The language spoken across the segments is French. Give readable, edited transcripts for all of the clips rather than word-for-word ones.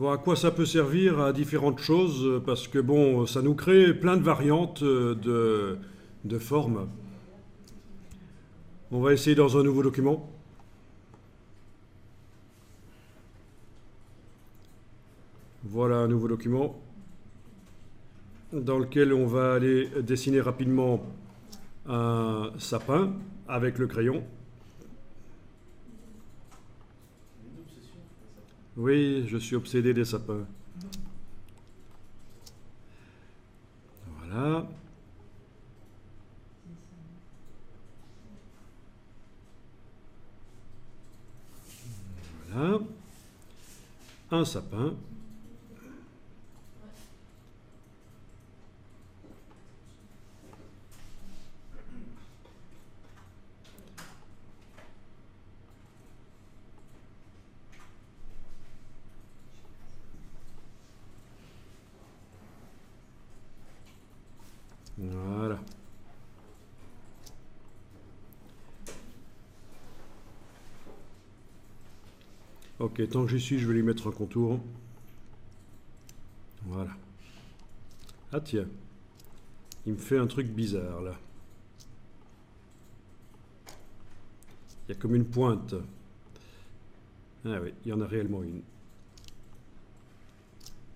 Bon, à quoi ça peut servir? À différentes choses, parce que bon, ça nous crée plein de variantes de formes. On va essayer dans un nouveau document. Voilà un nouveau document dans lequel on va aller dessiner rapidement un sapin avec le crayon. Oui, je suis obsédé des sapins. Voilà. Voilà. Un sapin. Voilà. Ok, tant que j'y suis, je vais lui mettre un contour. Voilà. Ah tiens, il me fait un truc bizarre là. Il y a comme une pointe. Ah oui, il y en a réellement une.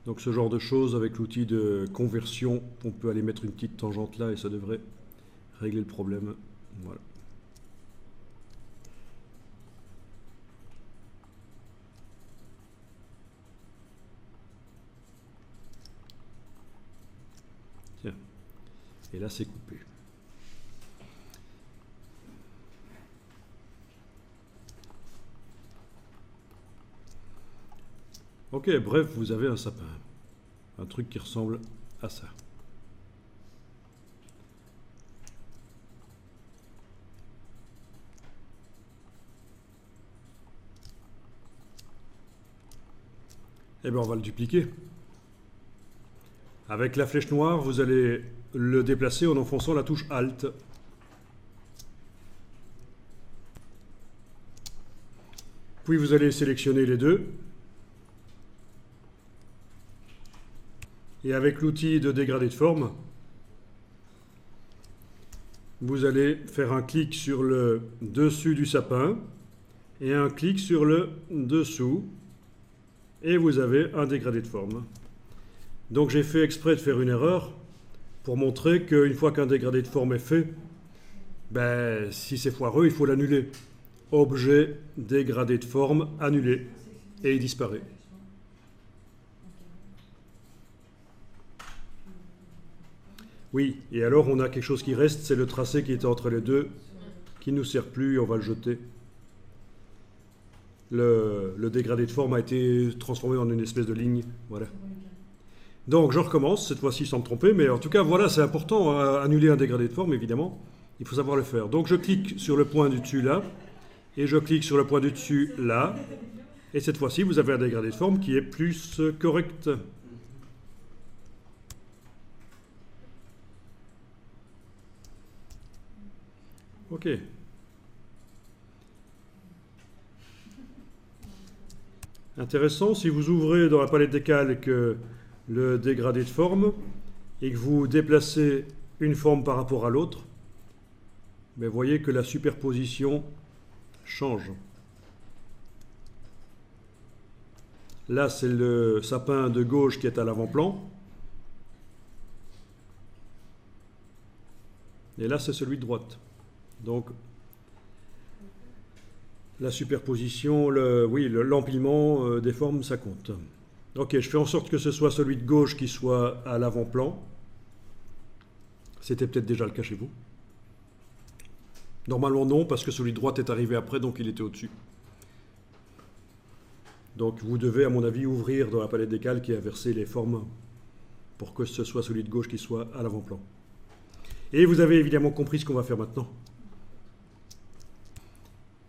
Donc ce genre de choses, avec l'outil de conversion, on peut aller mettre une petite tangente là et ça devrait régler le problème. Voilà. Tiens. Et là c'est coupé. Ok, bref, vous avez un sapin. Un truc qui ressemble à ça. Eh bien, on va le dupliquer. Avec la flèche noire, vous allez le déplacer en enfonçant la touche Alt. Puis vous allez sélectionner les deux. Et avec l'outil de dégradé de forme, vous allez faire un clic sur le dessus du sapin et un clic sur le dessous. Et vous avez un dégradé de forme. Donc j'ai fait exprès de faire une erreur pour montrer qu'une fois qu'un dégradé de forme est fait, ben, si c'est foireux, il faut l'annuler. Objet, dégradé de forme, annulé. Et il disparaît. Oui, et alors on a quelque chose qui reste, c'est le tracé qui était entre les deux, qui ne nous sert plus, on va le jeter. Le dégradé de forme a été transformé en une espèce de ligne. Voilà. Donc je recommence, cette fois-ci sans me tromper, mais en tout cas, voilà, c'est important, annuler un dégradé de forme, évidemment. Il faut savoir le faire. Donc je clique sur le point du dessus là, et je clique sur le point du dessus là, et cette fois-ci, vous avez un dégradé de forme qui est plus correct. Ok. Intéressant, si vous ouvrez dans la palette des calques le dégradé de forme et que vous déplacez une forme par rapport à l'autre, vous voyez que la superposition change. Là, c'est le sapin de gauche qui est à l'avant-plan. Et là, c'est celui de droite. Donc, la superposition, l'empilement des formes, ça compte. Ok, je fais en sorte que ce soit celui de gauche qui soit à l'avant-plan. C'était peut-être déjà le cas chez vous. Normalement non, parce que celui de droite est arrivé après, donc il était au-dessus. Donc vous devez, à mon avis, ouvrir dans la palette des calques et inverser les formes pour que ce soit celui de gauche qui soit à l'avant-plan. Et vous avez évidemment compris ce qu'on va faire maintenant.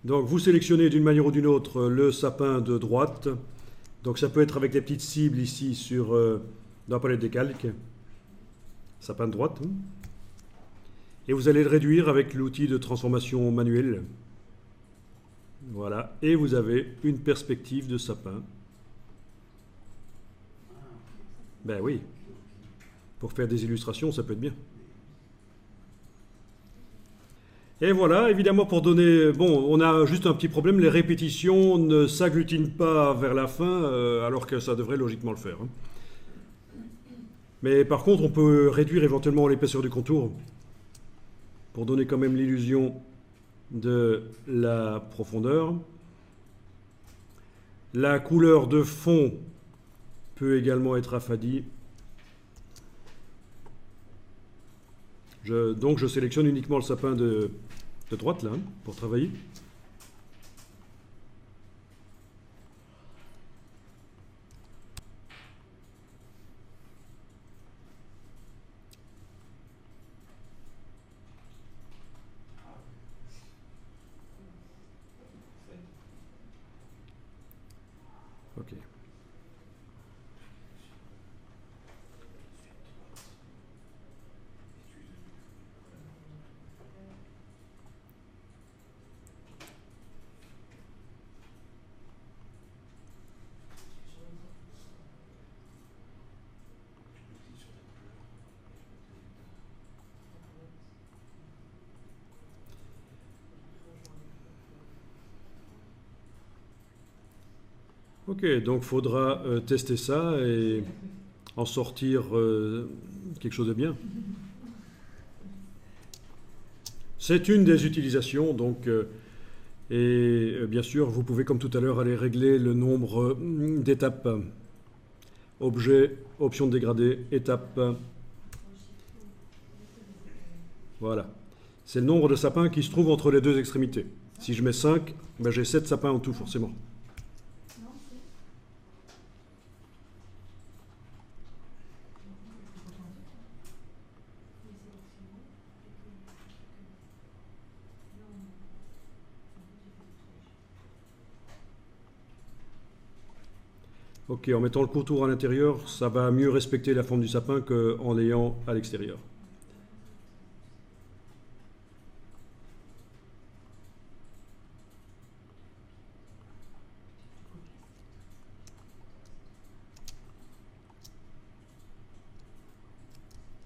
Donc vous sélectionnez d'une manière ou d'une autre le sapin de droite. Donc ça peut être avec les petites cibles ici dans la palette des calques. Sapin de droite. Et vous allez le réduire avec l'outil de transformation manuelle. Voilà. Et vous avez une perspective de sapin. Ben oui. Pour faire des illustrations, ça peut être bien. Et voilà, évidemment, pour donner... Bon, on a juste un petit problème, les répétitions ne s'agglutinent pas vers la fin, alors que ça devrait logiquement le faire. Hein. Mais par contre, on peut réduire éventuellement l'épaisseur du contour, pour donner quand même l'illusion de la profondeur. La couleur de fond peut également être affadie. Donc je sélectionne uniquement le sapin de droite là, pour travailler. Ok. Ok, donc il faudra tester ça et en sortir quelque chose de bien. C'est une des utilisations, donc, bien sûr, vous pouvez comme tout à l'heure aller régler le nombre d'étapes. Objet, option de dégradé, étape. Voilà. C'est le nombre de sapins qui se trouve entre les deux extrémités. Si je mets 5, ben j'ai 7 sapins en tout forcément. Ok, en mettant le contour à l'intérieur, ça va mieux respecter la forme du sapin qu'en l'ayant à l'extérieur.